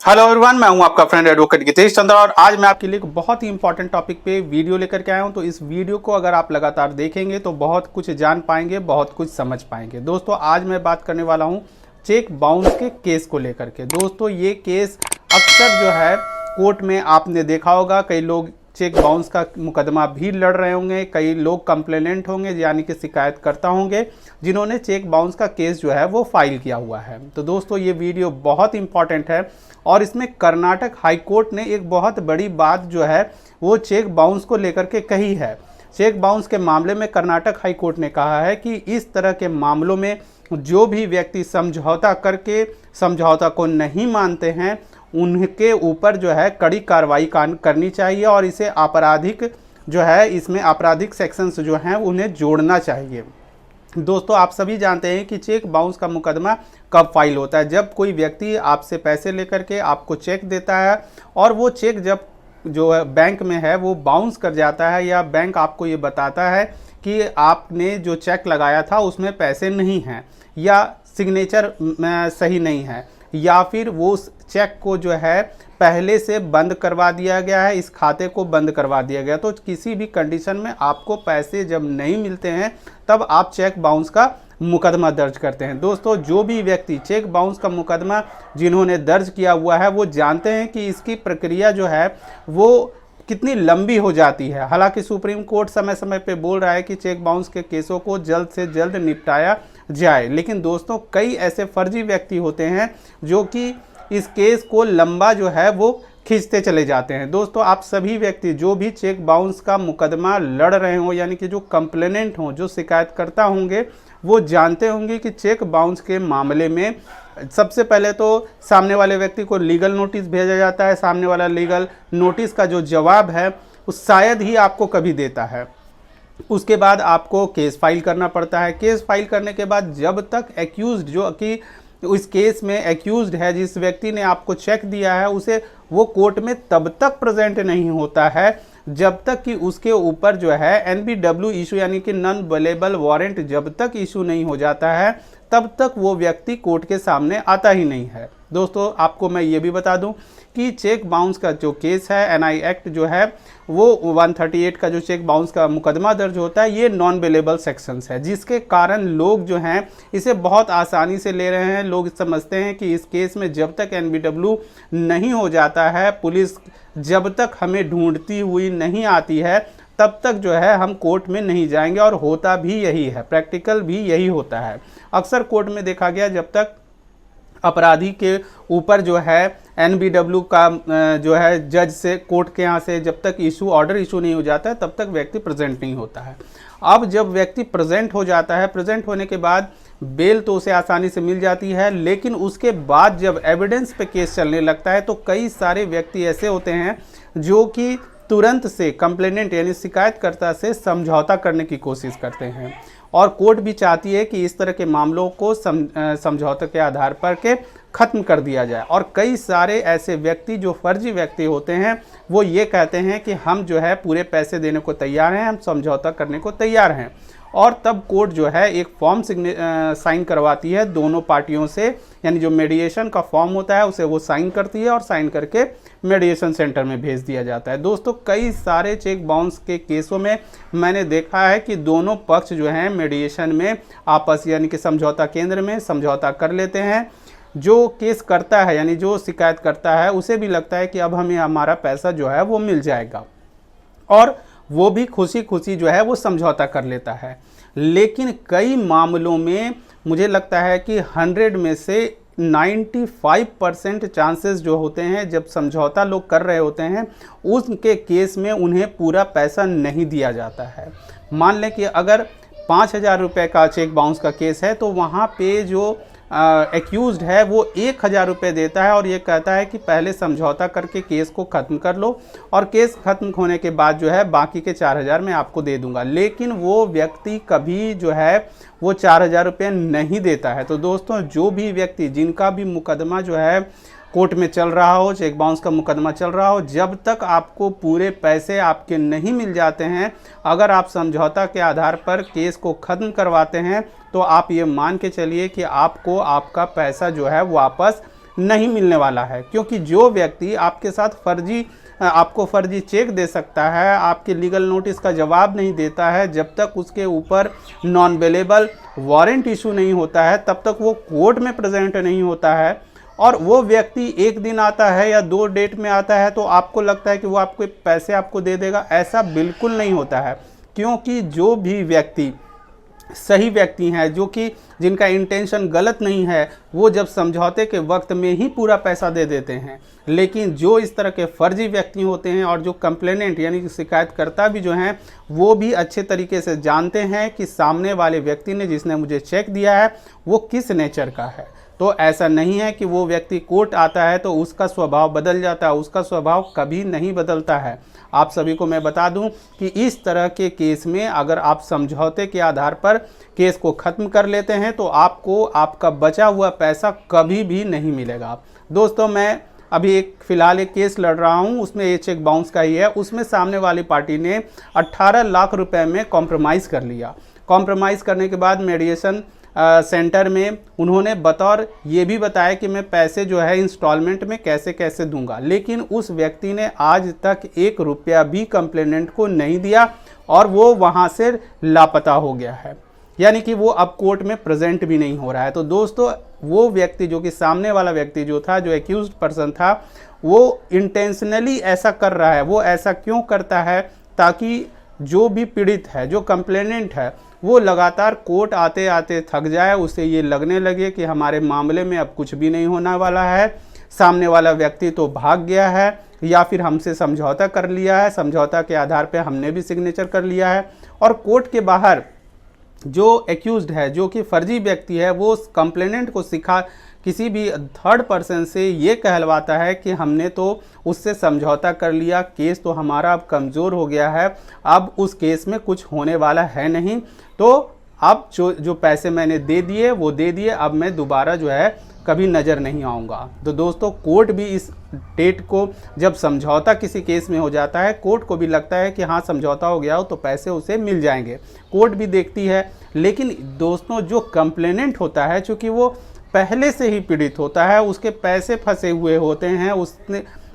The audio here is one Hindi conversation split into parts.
हेलो एवरीवन, मैं हूं आपका फ्रेंड एडवोकेट गितेश चंद्रा और आज मैं आपके लिए एक बहुत ही इंपॉर्टेंट टॉपिक पे वीडियो लेकर के आया हूं। तो इस वीडियो को अगर आप लगातार देखेंगे तो बहुत कुछ जान पाएंगे, बहुत कुछ समझ पाएंगे। दोस्तों, आज मैं बात करने वाला हूं चेक बाउंस के केस को लेकर के। दोस्तों, ये केस अक्सर जो है कोर्ट में आपने देखा होगा, कई लोग चेक बाउंस का मुकदमा भी लड़ रहे होंगे, कई लोग कंप्लेनेंट होंगे यानी कि शिकायतकर्ता होंगे जिन्होंने चेक बाउंस का केस जो है वो फाइल किया हुआ है। तो दोस्तों, ये वीडियो बहुत इंपॉर्टेंट है और इसमें कर्नाटक हाई कोर्ट ने एक बहुत बड़ी बात जो है वो चेक बाउंस को लेकर के कही है। चेक बाउंस के मामले में कर्नाटक हाई कोर्ट ने कहा है कि इस तरह के मामलों में जो भी व्यक्ति समझौता करके समझौता को नहीं मानते हैं उनके ऊपर जो है कड़ी कार्रवाई करनी चाहिए और इसे आपराधिक जो है इसमें आपराधिक सेक्शंस जो हैं उन्हें जोड़ना चाहिए। दोस्तों, आप सभी जानते हैं कि चेक बाउंस का मुकदमा कब फाइल होता है। जब कोई व्यक्ति आपसे पैसे लेकर के आपको चेक देता है और वो चेक जब जो है बैंक में है वो बाउंस कर जाता है या बैंक आपको ये बताता है कि आपने जो चेक लगाया था उसमें पैसे नहीं हैं या सिग्नेचर सही नहीं है या फिर वो उस चेक को जो है पहले से बंद करवा दिया गया है, इस खाते को बंद करवा दिया गया, तो किसी भी कंडीशन में आपको पैसे जब नहीं मिलते हैं तब आप चेक बाउंस का मुकदमा दर्ज करते हैं। दोस्तों, जो भी व्यक्ति चेक बाउंस का मुकदमा जिन्होंने दर्ज किया हुआ है वो जानते हैं कि इसकी प्रक्रिया जो है वो कितनी लंबी हो जाती है। हालांकि सुप्रीम कोर्ट समय समय पे बोल रहा है कि चेक बाउंस के केसों को जल्द से जल्द निपटाया जाए, लेकिन दोस्तों कई ऐसे फर्जी व्यक्ति होते हैं जो कि इस केस को लंबा जो है वो खींचते चले जाते हैं। दोस्तों, आप सभी व्यक्ति जो भी चेक बाउंस का मुकदमा लड़ रहे हो यानी कि जो कंप्लेनेंट हों, जो शिकायतकर्ता होंगे, वो जानते होंगे कि चेक बाउंस के मामले में सबसे पहले तो सामने वाले व्यक्ति को लीगल नोटिस भेजा जाता है। सामने वाला लीगल नोटिस का जो जवाब है वो शायद ही आपको कभी देता है। उसके बाद आपको केस फाइल करना पड़ता है। केस फाइल करने के बाद जब तक एक्यूज्ड जो कि इस केस में एक्यूज्ड है, जिस व्यक्ति ने आपको चेक दिया है, उसे वो कोर्ट में तब तक प्रेजेंट नहीं होता है जब तक कि उसके ऊपर जो है NBW इशू यानी कि नॉन अवेलेबल वारंट जब तक इशू नहीं हो जाता है तब तक वो व्यक्ति कोर्ट के सामने आता ही नहीं है। दोस्तों, आपको मैं ये भी बता दूं कि चेक बाउंस का जो केस है NI एक्ट जो है वो 138 का जो चेक बाउंस का मुकदमा दर्ज होता है ये नॉन बेलेबल सेक्शंस है, जिसके कारण लोग जो हैं इसे बहुत आसानी से ले रहे हैं। लोग समझते हैं कि इस केस में जब तक NBW नहीं हो जाता है, पुलिस जब तक हमें ढूंढती हुई नहीं आती है तब तक जो है हम कोर्ट में नहीं जाएंगे, और होता भी यही है, प्रैक्टिकल भी यही होता है। अक्सर कोर्ट में देखा गया जब तक अपराधी के ऊपर जो है NBW का जो है जज से कोर्ट के यहाँ से जब तक ऑर्डर इशू नहीं हो जाता है तब तक व्यक्ति प्रेजेंट नहीं होता है। अब जब व्यक्ति प्रेजेंट हो जाता है, प्रेजेंट होने के बाद बेल तो उसे आसानी से मिल जाती है, लेकिन उसके बाद जब एविडेंस पे केस चलने लगता है तो कई सारे व्यक्ति ऐसे होते हैं जो कि तुरंत से कंप्लेनेंट यानी शिकायतकर्ता से समझौता करने की कोशिश करते हैं और कोर्ट भी चाहती है कि इस तरह के मामलों को समझौते के आधार पर के ख़त्म कर दिया जाए। और कई सारे ऐसे व्यक्ति जो फर्जी व्यक्ति होते हैं वो ये कहते हैं कि हम जो है पूरे पैसे देने को तैयार हैं, हम समझौता करने को तैयार हैं, और तब कोर्ट जो है एक फॉर्म साइन करवाती है दोनों पार्टियों से, यानी जो मेडिएशन का फॉर्म होता है उसे वो साइन करती है और साइन करके मेडिएशन सेंटर में भेज दिया जाता है। दोस्तों, कई सारे चेक बाउंस के केसों में मैंने देखा है कि दोनों पक्ष जो हैं मेडिएशन में आपस यानी कि समझौता केंद्र में समझौता कर लेते हैं। जो केस करता है यानी जो शिकायत करता है उसे भी लगता है कि अब हमें हमारा पैसा जो है वो मिल जाएगा और वो भी खुशी खुशी जो है वो समझौता कर लेता है। लेकिन कई मामलों में मुझे लगता है कि 100 में से 95% चांसेस जो होते हैं जब समझौता लोग कर रहे होते हैं उनके केस में उन्हें पूरा पैसा नहीं दिया जाता है। मान लें कि अगर 5,000 रुपये का चेक बाउंस का केस है तो वहाँ पे जो एक्यूज्ड है वो 1,000 रुपये देता है और ये कहता है कि पहले समझौता करके केस को ख़त्म कर लो और केस ख़त्म होने के बाद जो है बाकी के 4,000 मैं आपको दे दूंगा। लेकिन वो व्यक्ति कभी जो है वो 4,000 रुपये नहीं देता है। तो दोस्तों, जो भी व्यक्ति जिनका भी मुकदमा जो है कोर्ट में चल रहा हो, चेक बाउंस का मुकदमा चल रहा हो, जब तक आपको पूरे पैसे आपके नहीं मिल जाते हैं, अगर आप समझौता के आधार पर केस को ख़त्म करवाते हैं तो आप ये मान के चलिए कि आपको आपका पैसा जो है वापस नहीं मिलने वाला है, क्योंकि जो व्यक्ति आपके साथ आपको फर्जी चेक दे सकता है, आपके लीगल नोटिस का जवाब नहीं देता है, जब तक उसके ऊपर नॉन अवेलेबल वारंट इशू नहीं होता है, तब तक वो कोर्ट में प्रेजेंट नहीं होता है, और वो व्यक्ति एक दिन आता है या 2 डेट में आता है तो आपको लगता है कि वो आपको पैसे आपको दे देगा। ऐसा बिल्कुल नहीं होता है, क्योंकि जो भी व्यक्ति सही व्यक्ति हैं, जो कि जिनका इंटेंशन गलत नहीं है, वो जब समझौते के वक्त में ही पूरा पैसा दे देते हैं। लेकिन जो इस तरह के फर्जी व्यक्ति होते हैं और जो कंप्लेनेंट यानी कि शिकायतकर्ता भी जो हैं, वो भी अच्छे तरीके से जानते हैं कि सामने वाले व्यक्ति ने जिसने मुझे चेक दिया है वो किस नेचर का है। तो ऐसा नहीं है कि वो व्यक्ति कोर्ट आता है तो उसका स्वभाव बदल जाता है, उसका स्वभाव कभी नहीं बदलता है। आप सभी को मैं बता दूं कि इस तरह के केस में अगर आप समझौते के आधार पर केस को ख़त्म कर लेते हैं तो आपको आपका बचा हुआ पैसा कभी भी नहीं मिलेगा। दोस्तों, मैं अभी फ़िलहाल एक केस लड़ रहा हूं, उसमें ये चेक बाउंस का ही है। उसमें सामने वाली पार्टी ने 18 लाख रुपए में कॉम्प्रोमाइज़ कर लिया। कॉम्प्रोमाइज़ करने के बाद मेडिएशन सेंटर में उन्होंने बतौर ये भी बताया कि मैं पैसे जो है इंस्टॉलमेंट में कैसे कैसे दूंगा, लेकिन उस व्यक्ति ने आज तक 1 रुपया भी कंप्लेनेंट को नहीं दिया और वो वहाँ से लापता हो गया है, यानी कि वो अब कोर्ट में प्रेजेंट भी नहीं हो रहा है। तो दोस्तों, वो व्यक्ति जो कि सामने वाला व्यक्ति जो था, जो एक्यूज्ड पर्सन था, वो इंटेंशनली ऐसा कर रहा है। वो ऐसा क्यों करता है? ताकि जो भी पीड़ित है, जो कंप्लेनेंट है, वो लगातार कोर्ट आते आते थक जाए, उसे ये लगने लगे कि हमारे मामले में अब कुछ भी नहीं होने वाला है, सामने वाला व्यक्ति तो भाग गया है या फिर हमसे समझौता कर लिया है, समझौता के आधार पे हमने भी सिग्नेचर कर लिया है। और कोर्ट के बाहर जो एक्यूज्ड है, जो कि फर्जी व्यक्ति है, वो कंप्लेनेंट को किसी भी थर्ड पर्सन से ये कहलवाता है कि हमने तो उससे समझौता कर लिया, केस तो हमारा अब कमज़ोर हो गया है, अब उस केस में कुछ होने वाला है नहीं, तो अब जो पैसे मैंने दे दिए वो दे दिए, अब मैं दोबारा जो है कभी नज़र नहीं आऊँगा। तो दोस्तों, कोर्ट भी इस डेट को, जब समझौता किसी केस में हो जाता है, कोर्ट को भी लगता है कि हाँ समझौता हो गया हो तो पैसे उसे मिल जाएंगे, कोर्ट भी देखती है। लेकिन दोस्तों, जो कंप्लेनेंट होता है, चूँकि वो पहले से ही पीड़ित होता है, उसके पैसे फंसे हुए होते हैं,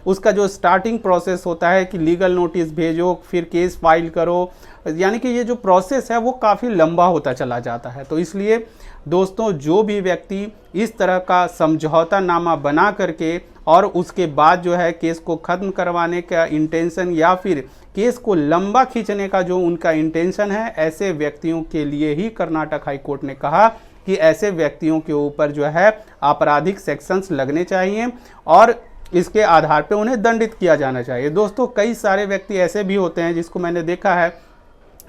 उसका जो स्टार्टिंग प्रोसेस होता है कि लीगल नोटिस भेजो, फिर केस फाइल करो, यानी कि ये जो प्रोसेस है वो काफ़ी लंबा होता चला जाता है। तो इसलिए दोस्तों, जो भी व्यक्ति इस तरह का समझौता नामा बना करके और उसके बाद जो है केस को ख़त्म करवाने का इंटेंशन या फिर केस को लंबा खींचने का जो उनका इंटेंशन है, ऐसे व्यक्तियों के लिए ही कर्नाटक हाई कोर्ट ने कहा कि ऐसे व्यक्तियों के ऊपर जो है आपराधिक सेक्शंस लगने चाहिए और इसके आधार पे उन्हें दंडित किया जाना चाहिए। दोस्तों, कई सारे व्यक्ति ऐसे भी होते हैं जिसको मैंने देखा है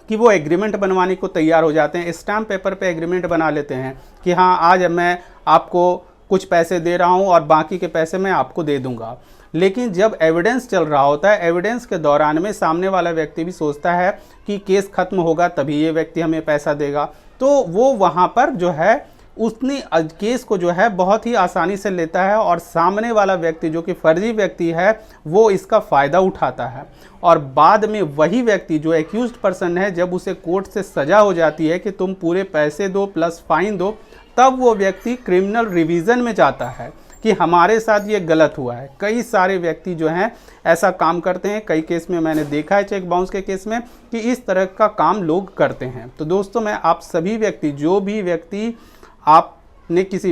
कि वो एग्रीमेंट बनवाने को तैयार हो जाते हैं, स्टैम्प पेपर पे एग्रीमेंट बना लेते हैं कि हाँ आज मैं आपको कुछ पैसे दे रहा हूँ और बाकी के पैसे मैं आपको दे दूँगा। लेकिन जब एविडेंस चल रहा होता है, एविडेंस के दौरान में सामने वाला व्यक्ति भी सोचता है कि केस ख़त्म होगा तभी ये व्यक्ति हमें पैसा देगा, तो वो वहाँ पर जो है उसने केस को जो है बहुत ही आसानी से लेता है और सामने वाला व्यक्ति जो कि फर्जी व्यक्ति है वो इसका फ़ायदा उठाता है। और बाद में वही व्यक्ति जो एक्यूज्ड पर्सन है, जब उसे कोर्ट से सज़ा हो जाती है कि तुम पूरे पैसे दो प्लस फाइन दो, तब वो व्यक्ति क्रिमिनल रिवीजन में जाता है कि हमारे साथ ये गलत हुआ है। कई सारे व्यक्ति जो हैं ऐसा काम करते हैं, कई केस में मैंने देखा है चेक बाउंस के केस में कि इस तरह का काम लोग करते हैं। तो दोस्तों, मैं आप सभी व्यक्ति, जो भी व्यक्ति आपने किसी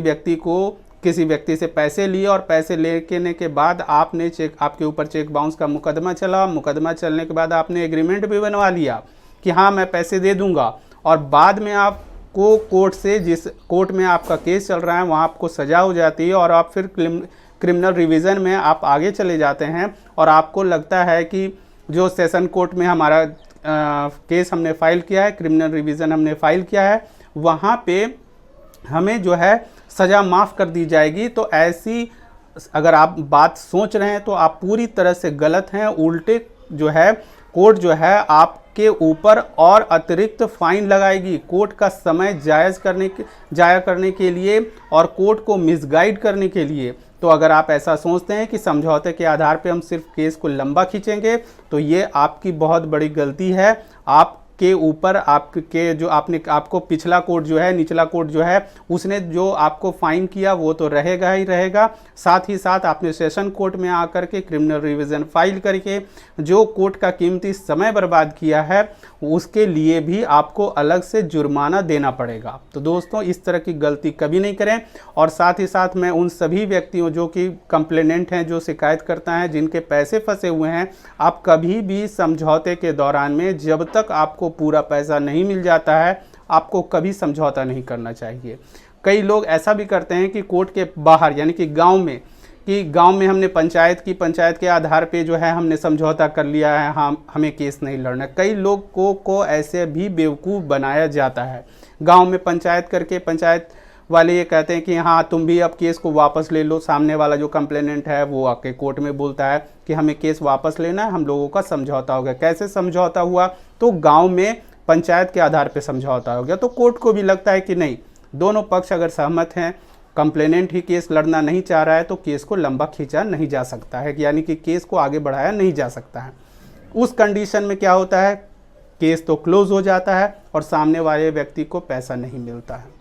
व्यक्ति से पैसे लिए और पैसे लेने के बाद आपके ऊपर चेक बाउंस का मुकदमा चला, मुकदमा चलने के बाद आपने एग्रीमेंट भी बनवा लिया कि हाँ मैं पैसे दे दूंगा, और बाद में आपको कोर्ट से, जिस कोर्ट में आपका केस चल रहा है, वहाँ आपको सज़ा हो जाती है और आप फिर क्रिमिनल रिवीजन में आप आगे चले जाते हैं और आपको लगता है कि जो सेशन कोर्ट में हमारा केस हमने फाइल किया है, क्रिमिनल रिवीजन हमने फाइल किया है, वहाँ पे हमें जो है सज़ा माफ़ कर दी जाएगी। तो ऐसी अगर आप बात सोच रहे हैं तो आप पूरी तरह से गलत हैं। उल्टे जो है कोर्ट जो है आपके ऊपर और अतिरिक्त फ़ाइन लगाएगी, कोर्ट का समय जाया करने के लिए और कोर्ट को मिसगाइड करने के लिए। तो अगर आप ऐसा सोचते हैं कि समझौते के आधार पे हम सिर्फ केस को लंबा खींचेंगे, तो ये आपकी बहुत बड़ी गलती है। आप के ऊपर आपके जो आपको पिछला कोर्ट जो है, निचला कोर्ट जो है, उसने जो आपको फाइन किया वो तो रहेगा ही रहेगा। साथ ही साथ आपने सेशन कोर्ट में आकर के क्रिमिनल रिवीजन फाइल करके जो कोर्ट का कीमती समय बर्बाद किया है उसके लिए भी आपको अलग से जुर्माना देना पड़ेगा। तो दोस्तों इस तरह की गलती कभी नहीं करें। और साथ ही साथ मैं उन सभी व्यक्तियों जो कि कंप्लेनेंट हैं, जो शिकायत करता है, जिनके पैसे फंसे हुए हैं, आप कभी भी समझौते के दौरान में जब तक आपको पूरा पैसा नहीं मिल जाता है आपको कभी समझौता नहीं करना चाहिए। कई लोग ऐसा भी करते हैं कि कोर्ट के बाहर यानी कि गांव में हमने पंचायत के आधार पे जो है हमने समझौता कर लिया है, हमें केस नहीं लड़ना। कई लोगों को ऐसे भी बेवकूफ़ बनाया जाता है। गांव में पंचायत करके पंचायत वाले ये कहते हैं कि हाँ तुम भी अब केस को वापस ले लो। सामने वाला जो कंप्लेनेंट है वो आके कोर्ट में बोलता है कि हमें केस वापस लेना है, हम लोगों का समझौता हो गया। कैसे समझौता हुआ? तो गाँव में पंचायत के आधार पर समझौता हो गया। तो कोर्ट को भी लगता है कि नहीं, दोनों पक्ष अगर सहमत हैं, कंप्लेनेंट ही केस लड़ना नहीं चाह रहा है तो केस को लंबा खींचा नहीं जा सकता है, यानी कि केस को आगे बढ़ाया नहीं जा सकता है। उस कंडीशन में क्या होता है, केस तो क्लोज हो जाता है और सामने वाले व्यक्ति को पैसा नहीं मिलता है।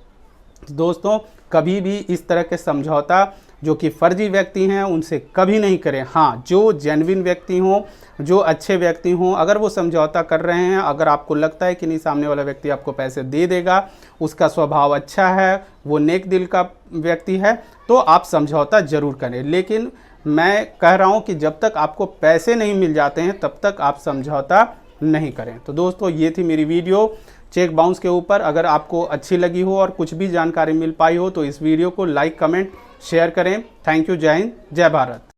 दोस्तों कभी भी इस तरह के समझौता जो कि फर्जी व्यक्ति हैं उनसे कभी नहीं करें। हाँ, जो जेन्युइन व्यक्ति हों, जो अच्छे व्यक्ति हों, अगर वो समझौता कर रहे हैं, अगर आपको लगता है कि नहीं सामने वाला व्यक्ति आपको पैसे दे देगा, उसका स्वभाव अच्छा है, वो नेक दिल का व्यक्ति है, तो आप समझौता ज़रूर करें। लेकिन मैं कह रहा हूँ कि जब तक आपको पैसे नहीं मिल जाते हैं तब तक आप समझौता नहीं करें। तो दोस्तों ये थी मेरी वीडियो चेक बाउंस के ऊपर। अगर आपको अच्छी लगी हो और कुछ भी जानकारी मिल पाई हो तो इस वीडियो को लाइक, कमेंट, शेयर करें। Thank you. जय हिंद, जय भारत।